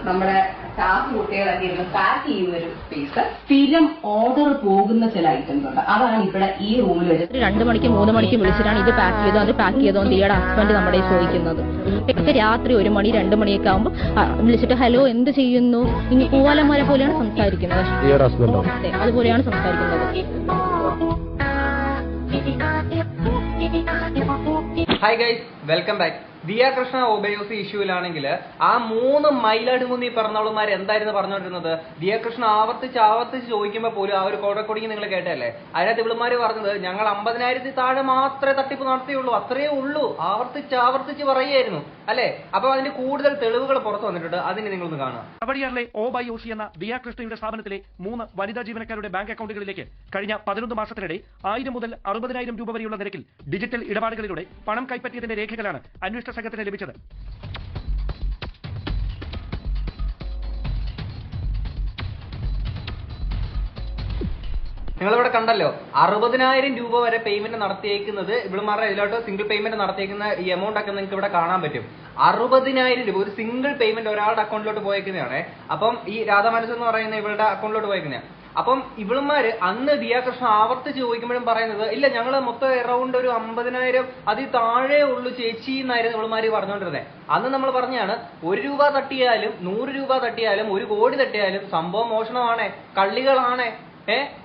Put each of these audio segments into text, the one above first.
നമ്മുടെ സ്റ്റാഫ് കുട്ടികളൊക്കെ ഇരുന്ന് പാക്ക് ചെയ്യുന്ന ഒരു സ്പേസ്. സ്ഥിരം ഓർഡർ പോകുന്ന ചില ഐറ്റംസ് ഉണ്ട്. അതാണ് ഇവിടെ ഈ റൂമിൽ ഒരു 2 മണിക്ക് 3 മണിക്ക് വിളിച്ചിട്ടാണ് ഇത് പാക്ക് ചെയ്തോ അത് പാക്ക് ചെയ്തോ ദിയയുടെ ഹസ്ബൻഡ് നമ്മുടെ ചോദിക്കുന്നത്. ഒക്കെ രാത്രി 1 മണി 2 മണിയൊക്കെ ആകുമ്പോൾ വിളിച്ചിട്ട് ഹലോ എന്ത് ചെയ്യുന്നു ഇനി പൂവാലന്മാരെ പോലെയാണ് സംസാരിക്കുന്നത്. അതുപോലെയാണ് സംസാരിക്കുന്നത്. Hi guys, welcome back. Diya Krishna ഒബയോസി ഇഷ്യൂലാണെങ്കിൽ ആ 3 മൈലടുങ്ങുന്നി പറഞ്ഞവളുമാർ എന്തായിരുന്നു പറഞ്ഞുകൊണ്ടിരുന്നത്? ദിയ കൃഷ്ണ ആവർത്തിച്ച് ചോദിക്കുമ്പോൾ പോലും ആ ഒരു കോടക്കൊടിക്ക് നിങ്ങൾ കേട്ടല്ലേ? അതിനകത്ത് ഇവളുമാര് പറഞ്ഞത് ഞങ്ങൾ 50,000 താഴെ മാത്രമേ തട്ടിപ്പ് നടത്തിയുള്ളൂ, അത്രയേ ഉള്ളൂ, ആവർത്തിച്ച് പറയുകയായിരുന്നു അല്ലെ? അപ്പൊ അതിന്റെ കൂടുതൽ തെളിവുകൾ പുറത്തു വന്നിട്ടുണ്ട്. അതിന് നിങ്ങളൊന്ന് കാണാം. കവടിയാറിലെ ഒബയോസി എന്ന ദിയ കൃഷ്ണയുടെ സ്ഥാപനത്തിലെ 3 വനിതാ ജീവനക്കാരുടെ ബാങ്ക് അക്കൗണ്ടുകളിലേക്ക് കഴിഞ്ഞ 11 മാസത്തിനിടെ 1000 മുതൽ 60,000 രൂപ വരെയുള്ള നിരക്കിൽ ഡിജിറ്റൽ ഇടപാടുകളിലൂടെ പണം കൈപ്പറ്റിയതിന്റെ രേഖകളാണ് അന്വേഷണ സംഘത്തിന് ലഭിച്ചത്. നിങ്ങളിവിടെ കണ്ടല്ലോ, 60,000 രൂപ വരെ പേയ്മെന്റ് നടത്തിയേക്കുന്നത് ഇവളുമാരുടെ ഇതിലോട്ട് സിംഗിൾ പേയ്മെന്റ് നടത്തിയേക്കുന്ന ഈ എമൗണ്ട് ഒക്കെ നിങ്ങൾക്ക് ഇവിടെ കാണാൻ പറ്റും. 60,000 രൂപ ഒരു സിംഗിൾ പേയ്മെന്റ് ഒരാളുടെ അക്കൗണ്ടിലോട്ട് പോയേക്കുന്നതാണ്. അപ്പം ഈ രാധാമനസ് എന്ന് പറയുന്ന ഇവളുടെ അക്കൗണ്ടിലോട്ട് പോയേക്കുന്നതാണ്. അപ്പം ഇവളുമാര് അന്ന് ദിയ കൃഷ്ണ ആവർത്തിച്ച് ചോദിക്കുമ്പോഴും പറയുന്നത് ഇല്ല, ഞങ്ങള് മൊത്തം അറൗണ്ട് ഒരു 50,000 അതിൽ താഴെ ഉള്ളു ചേച്ചി എന്നായിരുന്നു ഇവളുമാര് പറഞ്ഞുകൊണ്ടിരുന്നത്. അന്ന് നമ്മൾ പറഞ്ഞാണ് 1 രൂപ തട്ടിയാലും 100 രൂപ തട്ടിയാലും 1 കോടി തട്ടിയാലും സംഭവം മോഷണമാണ്, കള്ളികളാണ്,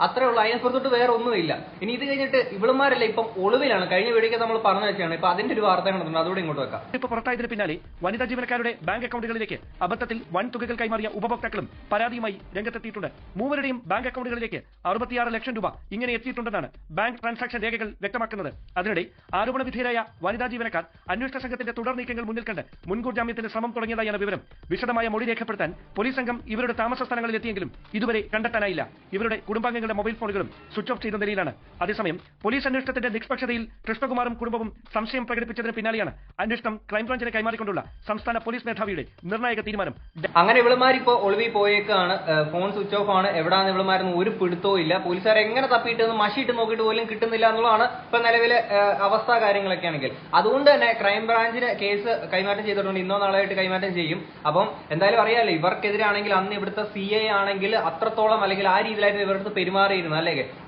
അത്രേ ഉള്ളൂ, അതിനെപ്പുറത്തോട്ട് വേറെ ഒന്നുമില്ല. ഇനി ഇത് കഴിഞ്ഞിട്ട് ഇവളുമാരല്ല ഇപ്പം ഒളിവിലാണ്. കഴിഞ്ഞ വീഡിയോക്ക് നമ്മൾ പറഞ്ഞു വെച്ചാണ്. ഇപ്പൊ അതിന്റെ ഒരു വാർത്ത കണ്ടിട്ടുണ്ട്, അതുകൂടെ ഇങ്ങോട്ട് വെക്കാം. ഇപ്പൊ പുറത്തായതിന് പിന്നാലെ വനിതാ ജീവനക്കാരുടെ ബാങ്ക് അക്കൗണ്ടുകളിലേക്ക് അബദ്ധത്തിൽ വൻ തുകകൾ കൈമാറിയ ഉപഭോക്താക്കളും പരാതിയുമായി രംഗത്തെത്തിയിട്ടുണ്ട്. മൂവരുടെയും ബാങ്ക് അക്കൗണ്ടുകളിലേക്ക് 66 ലക്ഷം രൂപ ഇങ്ങനെ എത്തിയിട്ടുണ്ടെന്നാണ് ബാങ്ക് ട്രാൻസാക്ഷൻ രേഖകൾ വ്യക്തമാക്കുന്നത്. അതിനിടെ ആരോപണ വിധേയരായ വനിതാ ജീവനക്കാർ അന്വേഷണ സംഘത്തിന്റെ തുടർ നീക്കങ്ങൾ മുന്നിൽ കണ്ട് മുൻകൂർ ജാമ്യത്തിന് ശ്രമം തുടങ്ങിയതായാണ് വിവരം. വിശദമായ മൊഴി രേഖപ്പെടുത്താൻ പോലീസ് സംഘം ഇവരുടെ താമസ സ്ഥലങ്ങളിൽ എത്തിയെങ്കിലും ഇതുവരെ കണ്ടെത്താനായില്ല. ഇവരുടെ കുടുംബാംഗങ്ങളുടെ മൊബൈൽ ഫോണുകളും സ്വിച്ച് ഓഫ് ചെയ്ത നിലയിലാണ്. അതേസമയം പോലീസ് അന്വേഷണത്തിന്റെ നിഷ്പക്ഷതയിൽ കൃഷ്ണകുമാറും കുടുംബവും സംശയം പ്രകടിപ്പിച്ചതിന് പിന്നാലെയാണ് അന്വേഷണം ക്രൈംബ്രാഞ്ചിനെ കൈമാറിക്കൊണ്ടുള്ള സംസ്ഥാന പോലീസ് മേധാവിയുടെ നിർണായക തീരുമാനം. അങ്ങനെ ഇവളുമാരിപ്പോ ഒളിവിൽ പോയേക്കാണ്. ഫോൺ സ്വിച്ച് ഓഫ് ആണ്. എവിടാന്ന് ഇവളുമാരൊന്നും ഒരു പിടുത്തവും ഇല്ല. പോലീസുകാർ എങ്ങനെ തപ്പിയിട്ട് മഷിയിട്ട് നോക്കിയിട്ട് പോലും കിട്ടുന്നില്ല എന്നുള്ളതാണ് ഇപ്പൊ നിലവിലെ അവസ്ഥ. കാര്യങ്ങളൊക്കെ ആണെങ്കിൽ അതുകൊണ്ട് തന്നെ ക്രൈംബ്രാഞ്ചിന് കേസ് കൈമാറ്റം ചെയ്തിട്ടുണ്ട്. ഇന്നോ നാളെയായിട്ട് കൈമാറ്റം ചെയ്യും. അപ്പം എന്തായാലും അറിയാലോ, ഇവർക്കെതിരാണെങ്കിൽ അന്ന് ഇവിടുത്തെ CI ആണെങ്കിൽ അത്രത്തോളം അല്ലെങ്കിൽ ആ രീതിയിലായിരുന്നു ഇവർക്ക് പെരുമാറിയിരുന്നു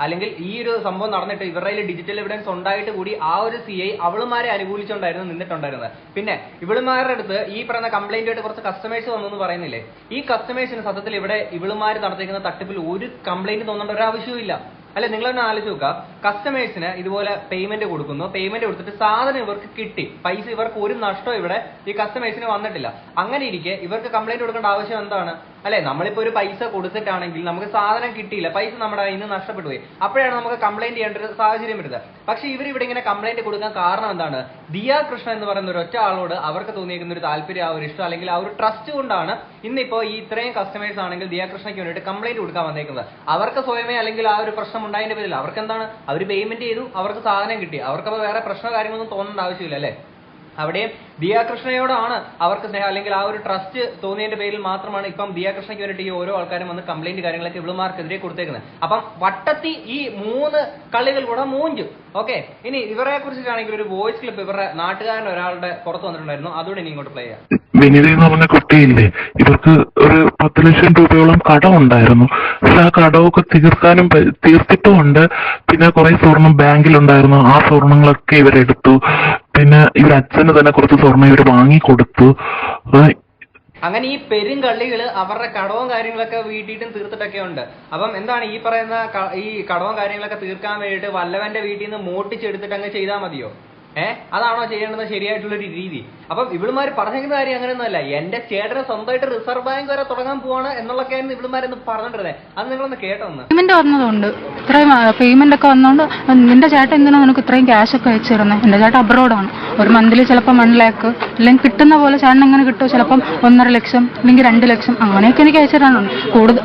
അല്ലെങ്കിൽ ഈ ഒരു സംഭവം നടന്നിട്ട് ഇവരുടെ ഡിജിറ്റൽ എവിഡൻസ് ഉണ്ടായിട്ട് കൂടി ആ ഒരു CI അവളുമാരെ അനുകൂലിച്ചുകൊണ്ടായിരുന്നു നിന്നിട്ടുണ്ടായിരുന്നത്. പിന്നെ ഇവളുമാരുടെ അടുത്ത് ഈ പറയുന്ന കംപ്ലൈന്റ് ആയിട്ട് കുറച്ച് കസ്റ്റമേഴ്സ് വന്നു പറയുന്നില്ലേ? ഈ കസ്റ്റമേഴ്സിന് സത്യത്തിൽ ഇവിടെ ഇവളുമാര് നടത്തിക്കുന്ന തട്ടിപ്പിൽ ഒരു കംപ്ലൈന്റ് തോന്നേണ്ട ഒരു ആവശ്യവും ഇല്ല അല്ലെ? നിങ്ങൾ തന്നെ ആലോചിച്ച് നോക്കുക. കസ്റ്റമേഴ്സിന് ഇതുപോലെ പേയ്മെന്റ് കൊടുക്കുന്നു, പേയ്മെന്റ് കൊടുത്തിട്ട് സാധനം ഇവർക്ക് കിട്ടി, പൈസ ഇവർക്ക് ഒരു നഷ്ടം ഇവിടെ ഈ കസ്റ്റമേഴ്സിന് വന്നിട്ടില്ല. അങ്ങനെ ഇരിക്കെ ഇവർക്ക് കംപ്ലൈന്റ് കൊടുക്കേണ്ട ആവശ്യം എന്താണ് അല്ലെ? നമ്മളിപ്പോ ഒരു പൈസ കൊടുത്തിട്ടാണെങ്കിൽ നമുക്ക് സാധനം കിട്ടിയില്ല, പൈസ നമ്മുടെ കയ്യിൽ നിന്ന് നഷ്ടപ്പെട്ടു പോയി, അപ്പോഴാണ് നമുക്ക് കംപ്ലൈന്റ് ചെയ്യേണ്ട ഒരു സാഹചര്യം വരുന്നത്. പക്ഷെ ഇവരിവിടെ ഇങ്ങനെ കംപ്ലൈന്റ് കൊടുക്കാൻ കാരണം എന്താണ്? ദിയ കൃഷ്ണ എന്ന് പറയുന്ന ഒരു ഒറ്റ ആളോട് അവർക്ക് തോന്നിയിരിക്കുന്ന ഒരു താല്പര്യം, ആ ഒരു ഇഷ്ടം അല്ലെങ്കിൽ ആ ഒരു ട്രസ്റ്റ് കൊണ്ടാണ് ഇന്നിപ്പോ ഈ ഇത്രയും കസ്റ്റമേഴ്സ് ആണെങ്കിൽ ദിയ കൃഷ്ണയ്ക്ക് വേണ്ടിയിട്ട് കംപ്ലൈന്റ് കൊടുക്കാൻ വന്നേക്കുന്നത്. അവർക്ക് സ്വയമേ അല്ലെങ്കിൽ ആ ഒരു പ്രശ്നം ഉണ്ടായതിന്റെ പേരിൽ അവർക്ക് എന്താണ്, അവർ പേയ്മെന്റ് ചെയ്തു, അവർക്ക് സാധനം കിട്ടി, അവർക്കപ്പോൾ വേറെ പ്രശ്ന കാര്യങ്ങളൊന്നും തോന്നേണ്ട ആവശ്യമില്ല അല്ലെ? അവിടെയും ദിയ കൃഷ്ണയോടാണ് അവർക്ക് സ്നേഹം അല്ലെങ്കിൽ ആ ഒരു ട്രസ്റ്റ് തോന്നിയതിന്റെ പേരിൽ മാത്രമാണ് ഇപ്പം ദിയ കൃഷ്ണയ്ക്ക് വേണ്ടിയിട്ട് ഈ ഓരോ ആൾക്കാരും വന്ന് കംപ്ലൈന്റ് കാര്യങ്ങളൊക്കെ ഇവളുമാർക്കെതിരെ കൊടുത്തേക്കുന്നത്. അപ്പം വട്ടത്തി ഈ 3 കളികൾ കൂടെ മൂഞ്ചും. ഓക്കെ, ഇനി ഇവരെ കുറിച്ചിട്ടാണെങ്കിൽ ഒരു വോയിസ് ക്ലിപ്പ് ഇവരുടെ നാട്ടുകാരൻ ഒരാളുടെ പുറത്ത് വന്നിട്ടുണ്ടായിരുന്നു. അതുകൊണ്ട് ഇനി ഇങ്ങോട്ട് പ്ലേ ചെയ്യാം. വിനിത എന്ന് പറഞ്ഞ കുട്ടിയില്ലേ, ഇവർക്ക് ഒരു 10 ലക്ഷം രൂപയോളം കടമുണ്ടായിരുന്നു. പക്ഷെ ആ കടമൊക്കെ തീർത്തിട്ടുമുണ്ട്. പിന്നെ കുറെ സ്വർണം ബാങ്കിലുണ്ടായിരുന്നു, ആ സ്വർണങ്ങളൊക്കെ ഇവരെടുത്തു. പിന്നെ ഇവർ അച്ഛന് തന്നെ കുറച്ച് സ്വർണം ഇവർ വാങ്ങിക്കൊടുത്തു. അങ്ങനെ ഈ പെരുങ്കള്ളികള് അവരുടെ കടവും കാര്യങ്ങളൊക്കെ വീട്ടിട്ടും തീർത്തിട്ടൊക്കെ ഉണ്ട്. അപ്പം എന്താണ് ഈ പറയുന്ന ഈ കടവും കാര്യങ്ങളൊക്കെ തീർക്കാൻ വേണ്ടിയിട്ട് വല്ലവന്റെ വീട്ടിൽ നിന്ന് മോട്ടിച്ചെടുത്തിട്ട് അങ്ങ് ചെയ്താൽ മതിയോ? അതാണോ ചെയ്യേണ്ടത് ശരിയായിട്ടുള്ളൊരു രീതി? അപ്പം ഇവളുമാര് പറഞ്ഞിരിക്കുന്ന കാര്യം അങ്ങനെയൊന്നുമല്ല. എന്റെ ചേട്ടന് സ്വന്തമായിട്ട് റിസർവ് ബാങ്ക് വരെ തുടങ്ങാൻ പോവാണ് എന്നുള്ളൊക്കെയായിരുന്നു ഇവളുമാരെന്ന് പറഞ്ഞിരുന്നത്. അത് നിങ്ങളൊന്ന് കേട്ടോന്ന്. പേയ്മെന്റ് വന്നതുകൊണ്ട് ഇത്രയും പേയ്മെന്റ് ഒക്കെ വന്നതുകൊണ്ട് നിന്റെ ചേട്ടൻ എന്തിനാ നിനക്ക് ഇത്രയും ക്യാഷ് ഒക്കെ അയച്ചു തരുന്നത്? എന്റെ ചേട്ടൻ അബ്രോഡാണ്. ഒരു മന്ത്ലി ചിലപ്പോൾ 1 ലാക്ക് അല്ലെങ്കിൽ കിട്ടുന്ന പോലെ ചേട്ടൻ എങ്ങനെ കിട്ടും? ചിലപ്പം 1.5 ലക്ഷം അല്ലെങ്കിൽ 2 ലക്ഷം അങ്ങനെയൊക്കെ എനിക്ക് അയച്ചു തരാനുണ്ട്. കൂടുതൽ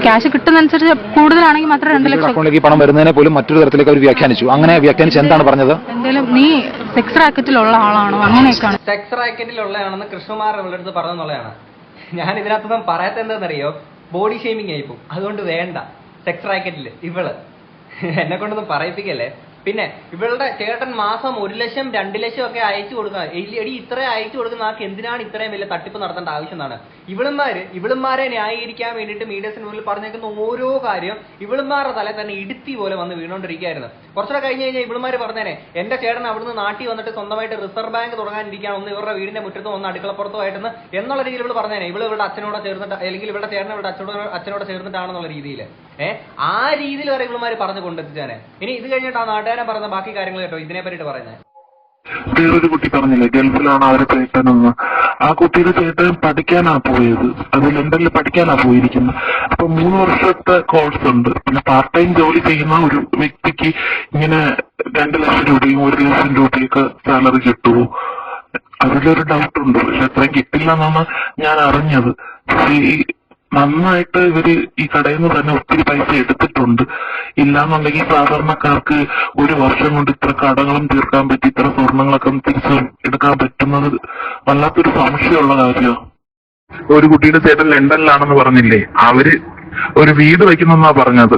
ക്യാഷ് കിട്ടുന്നതനുസരിച്ച് കൂടുതലാണെങ്കിൽ മാത്രം 2 ലക്ഷം പണം വരുന്നതിനെ പോലും മറ്റൊരു തരത്തിലേക്ക് അവർ വ്യാഖ്യാനിച്ചു. അങ്ങനെ വ്യാഖ്യാനിച്ച് എന്താണ് പറഞ്ഞത്? എന്തായാലും നീ സെക്സ് റാക്കറ്റിലുള്ള ആളാണോ? അങ്ങനെയൊക്കെയാണ്. സെക്സ് റാക്കറ്റിലുള്ളതാണെന്ന് കൃഷ്ണകുമാർ അവളുടെ അടുത്ത് പറഞ്ഞെന്നുള്ളതാണ്. ഞാൻ ഇതിനകത്തൊന്നും പറയാത്ത എന്താണെന്നറിയോ? ബോഡി ഷെയ്മിങ് ആയിപ്പോ. അതുകൊണ്ട് വേണ്ട സെക്സ് റാക്കറ്റില് ഇവള് എന്നെ കൊണ്ടൊന്നും പറയിപ്പിക്കല്ലേ. പിന്നെ ഇവളുടെ ചേട്ടൻ മാസം 1 ലക്ഷം 2 ലക്ഷം ഒക്കെ അയച്ചു കൊടുക്കുക. എടി ഇത്രയും അയച്ചു കൊടുക്കുന്ന ആൾക്ക് എന്തിനാണ് ഇത്രയും വലിയ തട്ടിപ്പ് നടത്തേണ്ട ആവശ്യം എന്നാണ്. ഇവളുമാരെ ന്യായീകരിക്കാൻ വേണ്ടിയിട്ട് മീഡിയസിന് മുന്നിൽ പറഞ്ഞേക്കുന്ന ഓരോ കാര്യം ഇവളുമാരുടെ തലയിൽ തന്നെ ഇടുത്തി പോലെ വന്ന് വീണോണ്ടിരിക്കുകയായിരുന്നു. കുറച്ചുകൂടെ കഴിഞ്ഞ് കഴിഞ്ഞാൽ ഇവളുമാര് പറഞ്ഞേനെ എന്റെ ചേട്ടൻ അവിടുന്ന് നാട്ടിൽ വന്നിട്ട് സ്വന്തമായിട്ട് റിസർവ് ബാങ്ക് തുടങ്ങാനിരിക്കുകയാണ്, ഒന്ന് ഇവരുടെ വീടിന്റെ മുറ്റത്തും ഒന്ന് അടുക്കളപ്പുറത്തും ആയിട്ടെന്ന് എന്നുള്ള രീതിയിൽ ഇവള് പറഞ്ഞേനെ. ഇവളുടെ അച്ഛനോട് ചേർന്നിട്ട് അല്ലെങ്കിൽ ഇവളുടെ ചേട്ടൻ ഇവളുടെ അച്ഛനോട് ചേർന്നിട്ടാണെന്നുള്ള രീതിയിൽ ആ രീതിയിൽ വരെ ഇവളുമാര് പറഞ്ഞു കൊണ്ടെത്തിച്ചാനെ. ഇനി ഇത് കഴിഞ്ഞിട്ട് ആ നാട്ടുകാരൻ പറയുന്ന ബാക്കി കാര്യങ്ങൾ കേട്ടോ ഇതിനെ പറ്റിയിട്ട് പറയുന്നത്. വേറൊരു കുട്ടി പറഞ്ഞില്ലേ ഗൾഫിലാണ് അവരെ ചേട്ടനെന്ന്. ആ കുട്ടിയുടെ ചേട്ടൻ പഠിക്കാനാ പോയത്, അത് ലണ്ടനിൽ പഠിക്കാനാ പോയിരിക്കുന്നത്. അപ്പൊ 3 വർഷത്തെ കോഴ്സ് ഉണ്ട്. പിന്നെ പാർട്ട് ടൈം ജോലി ചെയ്യുന്ന ഒരു വ്യക്തിക്ക് ഇങ്ങനെ 2 ലക്ഷം രൂപയും 1 ലക്ഷം രൂപയൊക്കെ സാലറി കിട്ടുമോ? അതിലൊരു ഡൗട്ട് ഉണ്ട്. പക്ഷെ അത്രയും കിട്ടില്ല എന്നാണ് ഞാൻ അറിഞ്ഞത്. നന്നായിട്ട് ഇവര് ഈ കടയിൽ നിന്ന് തന്നെ ഒത്തിരി പൈസ എടുത്തിട്ടുണ്ട്. ഇല്ലാന്നുണ്ടെങ്കിൽ സാധാരണക്കാർക്ക് 1 വർഷം കൊണ്ട് ഇത്ര കടകളും തീർക്കാൻ പറ്റി, ഇത്ര സ്വർണങ്ങളൊക്കെ തിരിച്ചു എടുക്കാൻ പറ്റുന്നത് വല്ലാത്തൊരു സംശയമുള്ള കാര്യമാണ്. ഒരു കുട്ടിയുടെ ചേട്ടൻ ലണ്ടനിലാണെന്ന് പറഞ്ഞില്ലേ, അവര് ഒരു വീട് വയ്ക്കുന്നെന്നാ പറഞ്ഞത്.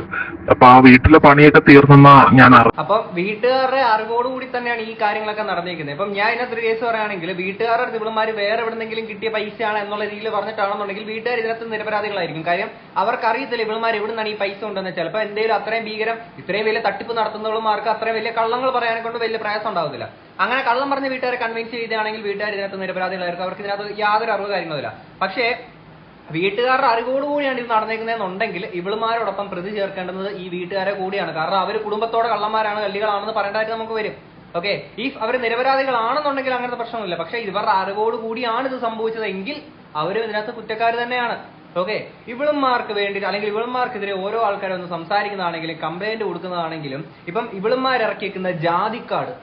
അപ്പൊ ആ വീട്ടിലെ പണിയൊക്കെ തീർന്നെന്നാ ഞാൻ അപ്പം വീട്ടുകാരുടെ അറിവോടുകൂടി തന്നെയാണ് ഈ കാര്യങ്ങളൊക്കെ നടന്നിരിക്കുന്നത്. ഇപ്പം ഞാൻ ഇതിനകത്തൊരു കേസ് പറയുകയാണെങ്കിൽ വീട്ടുകാരുടെ ഇവളുമാര് വേറെ എവിടെന്നെങ്കിലും കിട്ടിയ പൈസയാണ് എന്നുള്ള രീതിയിൽ പറഞ്ഞിട്ടാണെന്നുണ്ടെങ്കിൽ വീട്ടുകാർ ഇതിനകത്ത് നിരപരാധികളായിരിക്കും. കാര്യം അവർക്ക് അറിയത്തില്ല ഇവളുമാർ എവിടെ നിന്നാണ് ഈ പൈസ ഉണ്ടെന്ന്. ചിലപ്പോൾ എന്തെങ്കിലും അത്രയും ഭീകരം ഇത്രയും വലിയ തട്ടിപ്പ് നടത്തുന്നവളുമാർക്ക് അത്രയും വലിയ കള്ളങ്ങൾ പറയാനെ കൊണ്ട് വലിയ പ്രയാസം ഉണ്ടാവുന്നില്ല. അങ്ങനെ കള്ളം പറഞ്ഞ വീട്ടുകാരെ കൺവിൻസ് ചെയ്താണെങ്കിൽ വീട്ടുകാർ ഇതിനകത്ത് നിരപരാധികളായിരിക്കും. അവർക്ക് ഇതിനകത്ത് യാതൊരു അറിവ് കാര്യങ്ങളില്ല. പക്ഷേ വീട്ടുകാരുടെ അറിവോടുകൂടിയാണ് ഇത് നടന്നേക്കുന്നതെന്നുണ്ടെങ്കിൽ ഇവളുമാരോടൊപ്പം പ്രതി ചേർക്കേണ്ടത് ഈ വീട്ടുകാരെ കൂടിയാണ്. കാരണം അവർ കുടുംബത്തോടെ കള്ളന്മാരാണ് കള്ളികളാണെന്ന് പറയേണ്ടതായിട്ട് നമുക്ക് വരും. ഓക്കെ, ഈ അവർ നിരപരാധികളാണെന്നുണ്ടെങ്കിൽ അങ്ങനത്തെ പ്രശ്നമില്ല. പക്ഷെ ഇവരുടെ അറിവോടുകൂടിയാണ് ഇത് സംഭവിച്ചതെങ്കിൽ അവരും ഇതിനകത്ത് കുറ്റക്കാർ തന്നെയാണ്. ഓക്കെ, ഇവളുമാർക്ക് വേണ്ടി അല്ലെങ്കിൽ ഇവളുമാർക്കെതിരെ ഓരോ ആൾക്കാരും ഒന്ന് സംസാരിക്കുന്നതാണെങ്കിലും കംപ്ലൈന്റ് കൊടുക്കുന്നതാണെങ്കിലും ഇപ്പം ഇവളുമാരിറക്കിയേക്കുന്ന ജാതിക്കാട്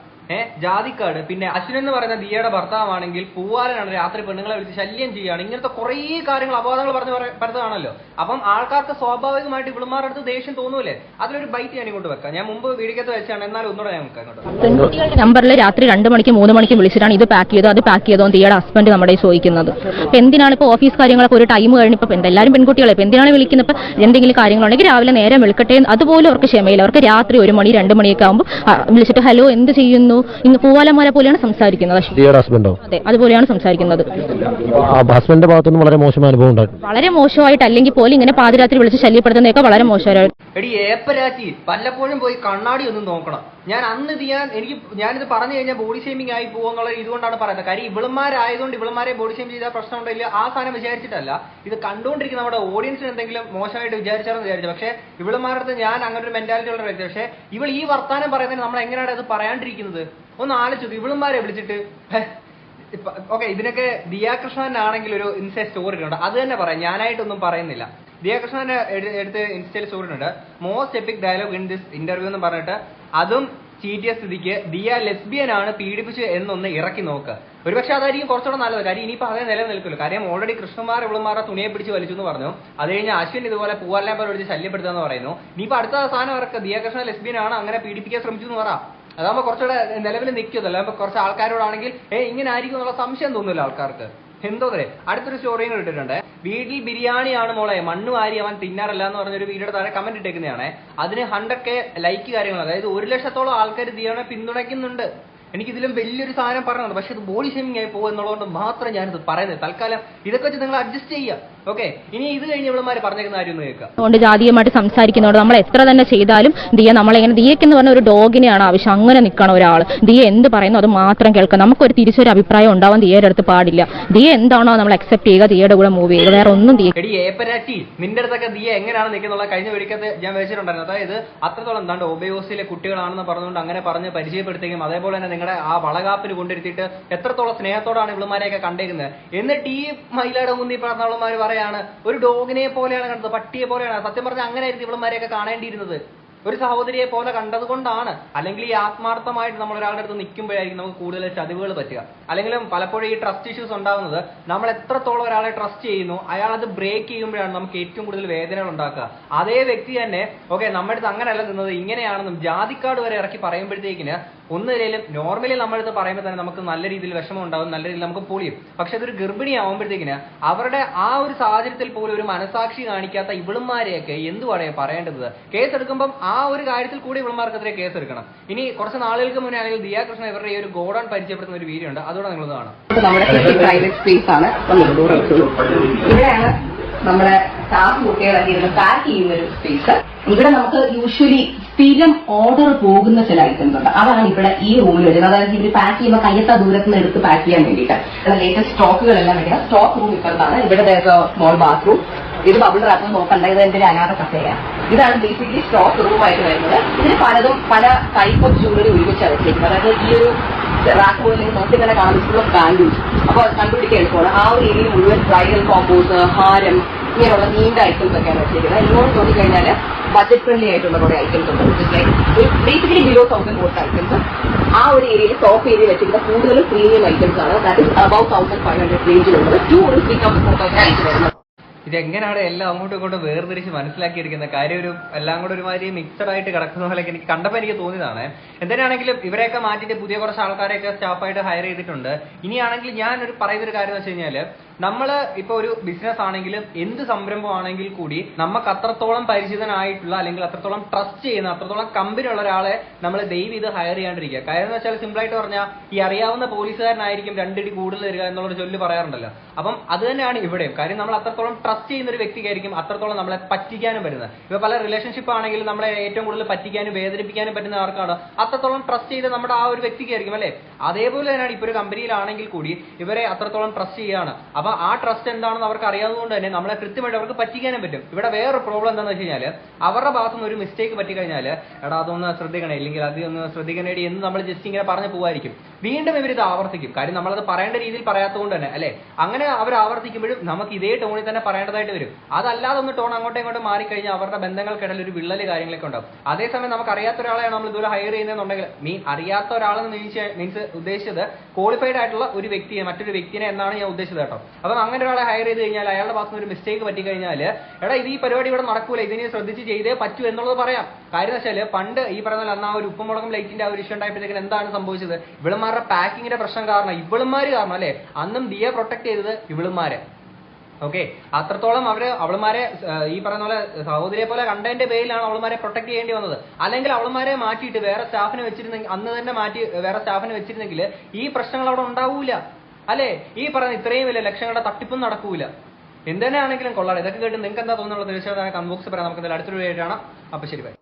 പിന്നെ അശ്വിൻ എന്ന് പറയുന്ന ദിയയുടെ ഭർത്താവാണെങ്കിൽ പൂവാലനാണ്, രാത്രി പെണ്ണുങ്ങളെ വിളിച്ച് ശല്യം ചെയ്യുകയാണ്. ഇങ്ങനത്തെ കുറേ കാര്യങ്ങൾ അപവാദങ്ങൾ പറഞ്ഞു പരത്തുകയാണല്ലോ. അപ്പം ആൾക്കാർക്ക് സ്വാഭാവികമായിട്ട് ഇവളുമാരുടെ അടുത്ത് ദേഷ്യം തോന്നൂലേ? അതിലൊരു ബൈറ്റ് ഞാൻ ഇങ്ങോട്ട് വെക്കാം. ഞാൻ മുമ്പ് വീടിക്കകത്ത് വെച്ചാണ്, എന്നാലും ഒന്നുകൂടെ ഞാൻ ഇങ്ങോട്ട്. പെൺകുട്ടികളുടെ നമ്പറിൽ രാത്രി 2 മണിക്കും 3 മണിക്കും വിളിച്ചിട്ടാണ് ഇത് പാക്ക് ചെയ്തോ അത് പാക്ക് ചെയ്തോ ദിയയുടെ ഹസ്ബൻഡ് നമ്മുടെ ചോദിക്കുന്നത്. അപ്പൊ എന്തിനാണ് ഇപ്പോൾ ഓഫീസ് കാര്യങ്ങളൊക്കെ ഒരു ടൈം കഴിഞ്ഞപ്പോൾ എല്ലാവരും പെൺകുട്ടികളെ ഇപ്പൊ എന്തിനാണ് വിളിക്കുന്നത്? ഇപ്പൊ എന്തെങ്കിലും കാര്യങ്ങളുണ്ടെങ്കിൽ രാവിലെ നേരം വിളിക്കട്ടെ, അതുപോലെ അവർക്ക് ക്ഷമയില്ല. അവർക്ക് രാത്രി 1 മണി 2 മണിയൊക്കെ ആകുമ്പോൾ വിളിച്ചിട്ട് ഹലോ എന്ത് ചെയ്യുന്നു, ഇന്ന് പൂവാലന്മാരെ പോലെയാണ് സംസാരിക്കുന്നത്. അതെ, അതുപോലെയാണ് സംസാരിക്കുന്നത്. ഹസ്ബൻഡിന്റെ ഭാഗത്തുനിന്ന് വളരെ മോശമായ അനുഭവം ഉണ്ടായിരുന്നു. വളരെ മോശമായിട്ട് അല്ലെങ്കിൽ പോലും ഇങ്ങനെ പാതിരാത്രി വിളിച്ച് ശല്യപ്പെടുത്തുന്നതൊക്കെ വളരെ മോശമായിട്ട്. എടി ഏപ്പരാച്ചി വല്ലപ്പോഴും പോയി കണ്ണാടി ഒന്നും നോക്കണം. ഞാൻ അന്ന് ഞാനിത് പറഞ്ഞു കഴിഞ്ഞാൽ ബോഡി ഷേമിംഗ് ആയി പോകുന്നുള്ള ഇതുകൊണ്ടാണ് പറയുന്നത്. കാര്യം ഇവളുമാരായതുകൊണ്ട് ഇവളുമാരെ ബോഡി ഷേം ചെയ്താൽ പ്രശ്നം ഉണ്ടല്ല, ആ സാധനം വിചാരിച്ചിട്ടല്ല. ഇത് കണ്ടുകൊണ്ടിരിക്കുന്ന നമ്മുടെ ഓഡിയൻസിന് എന്തെങ്കിലും മോശമായിട്ട് വിചാരിച്ചാണെന്ന് വിചാരിച്ചു. പക്ഷേ ഇവളുമാരുടെ ഞാൻ അങ്ങനെ ഒരു മെന്റാലിറ്റി ഉള്ള വ്യക്തി. പക്ഷേ ഇവൾ ഈ വർത്താനം പറയുന്നതിന് നമ്മൾ എങ്ങനെയാണ് അത് പറയാണ്ടിരിക്കുന്നത്? ഒന്ന് ആലോചിച്ചു. ഇവളുമാരെ വിളിച്ചിട്ട് ഓക്കെ, ഇതിനൊക്കെ ദിയാകൃഷ്ണനാണെങ്കിൽ ഒരു ഇൻസ്റ്റ സ്റ്റോറി ഉണ്ട്, അത് തന്നെ പറയാം, ഞാനായിട്ടൊന്നും പറയുന്നില്ല. ദിയാകൃഷ്ണന്റെ എടുത്ത് ഇൻസ്റ്റയിൽ സ്റ്റോറി ഉണ്ട്, most epic dialogue in this interview എന്ന് പറഞ്ഞിട്ട്. അതും ചീറ്റിയ സ്ഥിതിക്ക് ദിയ ലെസ്ബിയൻ ആണ് പീഡിപ്പിച്ചു എന്നൊന്ന് ഇറക്കി നോക്കുക. ഒരുപക്ഷെ അതായിരിക്കും കുറച്ചുകൂടെ നല്ലത്. കാര്യം ഇനിയിപ്പോൾ അതേ നിലനിൽക്കില്ല. കാര്യം ഓൾറെഡി കൃഷ്ണന്മാർ ഇവളുമാരുടെ തുണിയെ പിടിച്ച് വലിച്ചു എന്ന് പറഞ്ഞു. അത് കഴിഞ്ഞ് അശ്വിൻ ഇതുപോലെ പൂവാലാമ്പർ വിളിച്ച് ശല്യപ്പെടുത്തുക പറയുന്നു. ഇനിയിപ്പോൾ അടുത്ത സാധനം ഇറക്കുക ദിയാകൃഷ്ണ ലെസ്ബിയൻ ആണ്, അങ്ങനെ പീഡിപ്പിക്കാൻ ശ്രമിച്ചു എന്ന് പറയാം. അതാകുമ്പോൾ കുറച്ചുകൂടെ നിലവിൽ നിൽക്കുമല്ലോ. അല്ലാതെ കുറച്ച് ആൾക്കാരോടാണെങ്കിൽ ഇങ്ങനെ ആയിരിക്കും എന്നുള്ള സംശയം തോന്നില്ല ആൾക്കാർക്ക്. എന്തോ അടുത്തൊരു സ്റ്റോറിയും ഇട്ടിട്ടുണ്ട്. വീട്ടിൽ ബിരിയാണിയാണ് മോളെ, മണ്ണ് വാരി അവൻ തിന്നാറില്ല എന്ന് പറഞ്ഞൊരു വീഡിയോയുടെ താഴെ കമന്റ് ഇട്ടേക്കുന്നതാണ്. അതിന് 100K ലൈക്ക് കാര്യങ്ങൾ, അതായത് 1 ലക്ഷത്തോളം ആൾക്കാർ ദിയനെ പിന്തുണയ്ക്കുന്നുണ്ട്. എനിക്കിതിലും വലിയൊരു സാധനം പറയുന്നത്, പക്ഷെ ഇത് ബോഡി ഷേമിംഗ് ആയി പോകും എന്നുള്ളതുകൊണ്ട് മാത്രം ഞാനിത് പറയുന്നത്. തൽക്കാലം ഇതൊക്കെ വെച്ച് നിങ്ങൾ അഡ്ജസ്റ്റ് ചെയ്യുക. ഓക്കെ, ഇനി ഇത് കഴിഞ്ഞ് ഇവളുമാര് പറഞ്ഞേക്കുന്ന കാര്യം ഒന്ന് കേൾക്കാം. അതുകൊണ്ട് ജാതീയമായിട്ട് സംസാരിക്കുന്നതുകൊണ്ട് നമ്മൾ എത്ര തന്നെ ചെയ്താലും ദിയക്ക് എന്ന് പറഞ്ഞ ഒരു ഡോഗിനെയാണ് ആവശ്യം. അങ്ങനെ നിൽക്കണം ഒരാൾ. ദിയ എന്ത് പറയുന്നു അത് മാത്രം കേൾക്കുക. നമുക്കൊരു തിരിച്ചൊരു അഭിപ്രായം ഉണ്ടാവാൻ ദിയയുടെ അടുത്ത് പാടില്ല. ദിയ എന്താണോ നമ്മൾ അക്സെപ്റ്റ് ചെയ്യുക, ദിയയുടെ കൂടെ മൂവ് ചെയ്യുക, വേറെ ഒന്നും ഏപ്പരാറ്റി നിന്റെ അടുത്തൊക്കെ ദിയ എങ്ങനെയാണ് നിൽക്കുന്നുള്ള കഴിഞ്ഞ വീടിക്കത്ത് ഞാൻ വെച്ചിട്ടുണ്ടായിരുന്നു. അതായത് അത്രത്തോളം എന്താണ്ട് ഒബയോസിലെ കുട്ടികളാണെന്ന് പറഞ്ഞുകൊണ്ട് അങ്ങനെ പറഞ്ഞ് പരിചയപ്പെടുത്തുകയും അതേപോലെ തന്നെ നിങ്ങളുടെ ആ വളകാപ്പിന് കൊണ്ടിരുത്തിയിട്ട് എത്രത്തോളം സ്നേഹത്തോടാണ് ഇവളുമാരെയൊക്കെ കണ്ടേക്കുന്നത്. എന്നിട്ട് ഈ മയിലാടെ മുന്നിൽ പറഞ്ഞവളുമാർ പറയാണ് ഒരു ഡോഗിനെ പോലെയാണ് കണ്ടത്, പട്ടിയെ പോലെയാണ്. സത്യം പറഞ്ഞാൽ അങ്ങനെ ആയിരുന്നു ഇവളുമാരെയൊക്കെ കാണേണ്ടിയിരുന്നത്. ഒരു സഹോദരിയെ പോലെ കണ്ടത് കൊണ്ടാണ്. അല്ലെങ്കിൽ ഈ ആത്മാർത്ഥമായിട്ട് നമ്മൾ ഒരാളുടെ അടുത്ത് നിൽക്കുമ്പോഴായിരിക്കും നമുക്ക് കൂടുതൽ ചതിവുകൾ പറ്റുക. അല്ലെങ്കിലും പലപ്പോഴും ഈ ട്രസ്റ്റ് ഇഷ്യൂസ് ഉണ്ടാകുന്നത് നമ്മൾ എത്രത്തോളം ഒരാളെ ട്രസ്റ്റ് ചെയ്യുന്നു, അയാൾ അത് ബ്രേക്ക് ചെയ്യുമ്പോഴാണ് നമുക്ക് ഏറ്റവും കൂടുതൽ വേദനകൾ ഉണ്ടാക്കുക. അതേ വ്യക്തി തന്നെ ഓക്കെ നമ്മുടെ അടുത്ത് അങ്ങനെയല്ല നിന്നത്, ഇങ്ങനെയാണെന്നും ജാതിക്കാട് വരെ ഇറക്കി പറയുമ്പോഴത്തേക്കിന് ഒന്നിലും നോർമലി നമ്മളിത് പറയുമ്പോൾ തന്നെ നമുക്ക് നല്ല രീതിയിൽ വിഷമം ഉണ്ടാവും, നല്ല രീതിയിൽ നമുക്ക് പൊളിയും. പക്ഷെ അതൊരു ഗർഭിണി ആവുമ്പോഴത്തേക്കിന് അവരുടെ ആ ഒരു സാഹചര്യത്തിൽ പോലും ഒരു മനസാക്ഷി കാണിക്കാത്ത ഇവളുമാരെയൊക്കെ എന്തുവാണ് പറയേണ്ടത്? കേസെടുക്കുമ്പോൾ ആ ഒരു കാര്യത്തിൽ കൂടി ഇവളുമാർക്കെതിരെ കേസെടുക്കണം. ഇനി കുറച്ച് നാളുകൾക്ക് മുന്നേ ആണെങ്കിൽ ദിയ കൃഷ്ണ ഇവരുടെ ഈ ഒരു ഗോഡൌൺ പരിചയപ്പെടുത്തുന്ന ഒരു വീഡിയോ ഉണ്ട്, അതോടെ നിങ്ങൾ കാണാം. നമ്മുടെ പ്രൈവറ്റ് സ്പേസ് ആണ്. ഇവിടെയാണ് നമ്മുടെ സ്റ്റാഫ് കുട്ടികളൊക്കെ ഇരുന്ന് പാക്ക് ചെയ്യുന്ന ഒരു സ്പേസ്. ഇവിടെ നമുക്ക് യൂഷ്വലി സ്ഥിരം ഓർഡർ പോകുന്ന ചില ഐറ്റംസ് ഉണ്ട്, അതാണ് ഇവിടെ ഈ റൂമിൽ വരുന്നത്. അതായത് ഇവർ പാക്ക് ചെയ്യുമ്പോൾ കയ്യത്ത ദൂരത്ത് നിന്ന് എടുത്ത് പാക്ക് ചെയ്യാൻ വേണ്ടിയിട്ട് ലേറ്റസ്റ്റ് സ്റ്റോക്കുകളെല്ലാം വേണ്ടിയിട്ട് സ്റ്റോക്ക് റൂം ഇപ്പുറത്താണ്. ഇവിടെ സ്മോൾ ബാത്റൂം, ഇത് ബബിൾ റാപ്പ് നോക്കണ്ട, ഇത് എന്റെ അനാഥ കസേരയാണ്. ഇതാണ് ബേസിക്കലി സ്റ്റോക്ക് റൂം ആയിട്ട് വരുന്നത്. ഇതിന് പലതും പല ടൈപ്പ് ഓഫ് ജ്വല്ലറി ഒരുമിച്ചാണ് വെച്ചിരിക്കുന്നത്. അതായത് ഈ ഒരു റാക്ക് പോലെ നോക്കി തന്നെ കാണുമ്പോൾ ബാംഗിൾസ്, അപ്പോൾ കണ്ടുപിടിക്കാൻ എളുപ്പമാണ്. ആ ഒരു ഏരിയയിൽ മുഴുവൻ ബ്രൈഡൽ കോമ്പോസ്, ഹാരം, ഇങ്ങനെയുള്ള നീണ്ട ഐറ്റംസ് ഒക്കെയാണ് വെച്ചിരിക്കുന്നത്. ഇങ്ങോട്ട് നോക്കിക്കഴിഞ്ഞാൽ ബഡ്ജറ്റ് ഫ്രണ്ട്ലി ആയിട്ടുള്ള കുറെ ഐറ്റംസ് ഉണ്ട്. ഒരു ബേസിക്കലി ബിലോ 1000 വോട്ട് ഐറ്റംസ്. ആ ഒരു ഏരിയയിൽ ടോപ്പ് ഏരിയ വെച്ചിരിക്കുന്ന കൂടുതലും പ്രീമിയം ഐറ്റംസ് ആണ്. That is about 1500 റേഞ്ചിലുള്ളത്. 3,000 4,000 ആയിട്ട് വരുന്നത്. ഇതെങ്ങനെയാണ് എല്ലാം അങ്ങോട്ടും ഇങ്ങോട്ടും വേർതിരിച്ച് മനസ്സിലാക്കിയിരിക്കുന്നത്? കാര്യം ഒരു എല്ലാം കൂടെ ഒരുമാതിരി മിക്സഡ് ആയിട്ട് കിടക്കുന്ന പോലെയൊക്കെ എനിക്ക് കണ്ടപ്പോൾ എനിക്ക് തോന്നിയതാണ്. എന്തിനാണെങ്കിലും ഇവരെയൊക്കെ മാറ്റിയിട്ട് പുതിയ കുറച്ച് ആൾക്കാരെയൊക്കെ സ്റ്റാഫായിട്ട് ഹയർ ചെയ്തിട്ടുണ്ട്. ഇനിയാണെങ്കിൽ ഞാൻ ഒരു പറയുന്നൊരു കാര്യം എന്ന് വെച്ച് കഴിഞ്ഞാൽ, നമ്മൾ ഇപ്പൊ ഒരു ബിസിനസ് ആണെങ്കിലും എന്ത് സംരംഭം ആണെങ്കിൽ കൂടി നമുക്ക് അത്രത്തോളം പരിചിതനായിട്ടുള്ള അല്ലെങ്കിൽ അത്രത്തോളം ട്രസ്റ്റ് ചെയ്യുന്ന അത്രത്തോളം കമ്പനി ഉള്ള ഒരാളെ നമ്മൾ ദയവ് ഇത് ഹയർ ചെയ്യാണ്ടിരിക്കുക. കാര്യം എന്ന് വെച്ചാൽ സിമ്പിൾ ആയിട്ട് പറഞ്ഞാൽ ഈ അറിയാവുന്ന പോലീസുകാരനായിരിക്കും 2 അടി കൂടുതൽ തരിക എന്നുള്ളൊരു ചൊല്ല് പറയാറുണ്ടല്ലോ. അപ്പം അത് തന്നെയാണ് ഇവിടെയും. കാര്യം നമ്മൾ അത്രത്തോളം ട്രസ്റ്റ് ചെയ്യുന്ന ഒരു വ്യക്തിക്കായിരിക്കും അത്രത്തോളം നമ്മളെ പറ്റിക്കാനും വരുന്നത്. ഇപ്പൊ പല റിലേഷൻഷിപ്പ് ആണെങ്കിലും നമ്മളെ ഏറ്റവും കൂടുതൽ പറ്റിക്കാനും വേദനിപ്പിക്കാനും പറ്റുന്ന ആർക്കാണ്? അത്രത്തോളം ട്രസ്റ്റ് ചെയ്ത് നമ്മുടെ ആ ഒരു വ്യക്തിക്കായിരിക്കും അല്ലെ. അതേപോലെ തന്നെയാണ് ഇപ്പൊ ഒരു കമ്പനിയിലാണെങ്കിൽ കൂടി ഇവരെ അത്രത്തോളം ട്രസ്റ്റ് ചെയ്യുകയാണ്. അപ്പൊ ആ ട്രസ്റ്റ് എന്താണെന്ന് അവർക്ക് അറിയാവുന്നതുകൊണ്ട് തന്നെ നമ്മളെ കൃത്യമായിട്ട് അവർക്ക് പറ്റിക്കാനും പറ്റും. ഇവിടെ വേറൊരു പ്രോബ്ലം എന്താണെന്ന് വെച്ച് കഴിഞ്ഞാൽ, അവരുടെ ഭാഗത്തുനിന്ന് ഒരു മിസ്റ്റേക്ക് പറ്റിക്കഴിഞ്ഞാൽ എടാ അതൊന്ന് ശ്രദ്ധിക്കണേ, ഇല്ലെങ്കിൽ അതൊന്ന് ശ്രദ്ധിക്കണേടി എന്ന് നമ്മൾ ജസ്റ്റ് ഇങ്ങനെ പറഞ്ഞു പോവായിരിക്കും. വീണ്ടും ഇവരിത് ആവർത്തിക്കും. കാര്യം നമ്മളത് പറയേണ്ട രീതിയിൽ പറയാത്തതുകൊണ്ട് തന്നെ അല്ലെ. അങ്ങനെ അവർ ആവർത്തിക്കുമ്പോഴും നമുക്ക് ഇതേ ടോണിൽ തന്നെ പറയേണ്ടതായിട്ട് വരും. അതല്ലാതെ ഒന്ന് ടോൺ അങ്ങോട്ടും ഇങ്ങോട്ടും മാറിക്കഴിഞ്ഞാൽ അവരുടെ ബന്ധങ്ങൾക്കിടയിൽ ഒരു വിള്ളല് കാര്യങ്ങളൊക്കെ ഉണ്ടാവും. അതേസമയം നമുക്ക് അറിയാത്ത ഒരാളെയാണ് നമ്മൾ ഇതുപോലെ ഹയർ ചെയ്യുന്നതെന്നുണ്ടെങ്കിൽ, അറിയാത്ത ഒരാളെന്ന് മീൻസ് ഉദ്ദേശിച്ചത് ക്വാളിഫൈഡ് ആയിട്ടുള്ള ഒരു വ്യക്തിയെ, മറ്റൊരു വ്യക്തിനെ എന്നാണ് ഞാൻ ഉദ്ദേശിച്ചത് കേട്ടോ. അപ്പം അങ്ങനെ ഒരാളെ ഹയർ ചെയ്ത് കഴിഞ്ഞാൽ അയാളുടെ ഭാഗത്തുനിന്ന് ഒരു മിസ്റ്റേക്ക് പറ്റിക്കഴിഞ്ഞാൽ എടാ ഇത് ഈ പരിപാടി ഇവിടെ നടക്കൂല, ഇതിനെ ശ്രദ്ധിച്ച് ചെയ്തേ പറ്റൂ എന്നുള്ളത് പറയാം. കാര്യം എന്ന് വെച്ചാൽ പണ്ട് ഈ പറഞ്ഞ അന്ന് ആ ഒരു ഉപ്പുമുളകും ലൈറ്റിന്റെ ആ ഒരു ഇഷ്യൂ ഉണ്ടായപ്പോഴത്തേക്കും എന്താണ് സംഭവിച്ചത്? ഇവളുമാരുടെ പാക്കിങ്ങിന്റെ പ്രശ്നം കാരണം, ഇവളുമാര് കാരണം അല്ലെ. അന്നും ദിയെ പ്രൊട്ടക്ട് ചെയ്തത് ഇവളുമാരെ. ഓക്കെ, അത്രത്തോളം അവളുമാരെ ഈ പറയുന്ന പോലെ സഹോദരിയെ പോലെ കണ്ടതിന്റെ പേരിലാണ് അവളുമാരെ പ്രൊട്ടക്ട് ചെയ്യേണ്ടി വന്നത്. അല്ലെങ്കിൽ അവളുമാരെ മാറ്റിയിട്ട് വേറെ സ്റ്റാഫിനെ വെച്ചിരുന്നെങ്കിൽ, അന്ന് തന്നെ മാറ്റി വേറെ സ്റ്റാഫിനെ വെച്ചിരുന്നെങ്കിൽ ഈ പ്രശ്നങ്ങൾ അവിടെ ഉണ്ടാവൂല അല്ലെ. ഈ പറയുന്ന ഇത്രയും വലിയ ലക്ഷങ്ങളുടെ തട്ടിപ്പും നടക്കൂല. എന്തുതന്നെയാണെങ്കിലും കൊള്ളാം. ഇതൊക്കെ കേട്ട് നിങ്ങൾക്ക് എന്താ തോന്നുന്നുള്ളത് തീർച്ചയായിട്ടും കമന്റ് ബോക്സിൽ പറയാം. നമുക്ക് അടുത്തൊരു വീഡിയോ കാണാം. അപ്പൊ ശരി, ബൈ.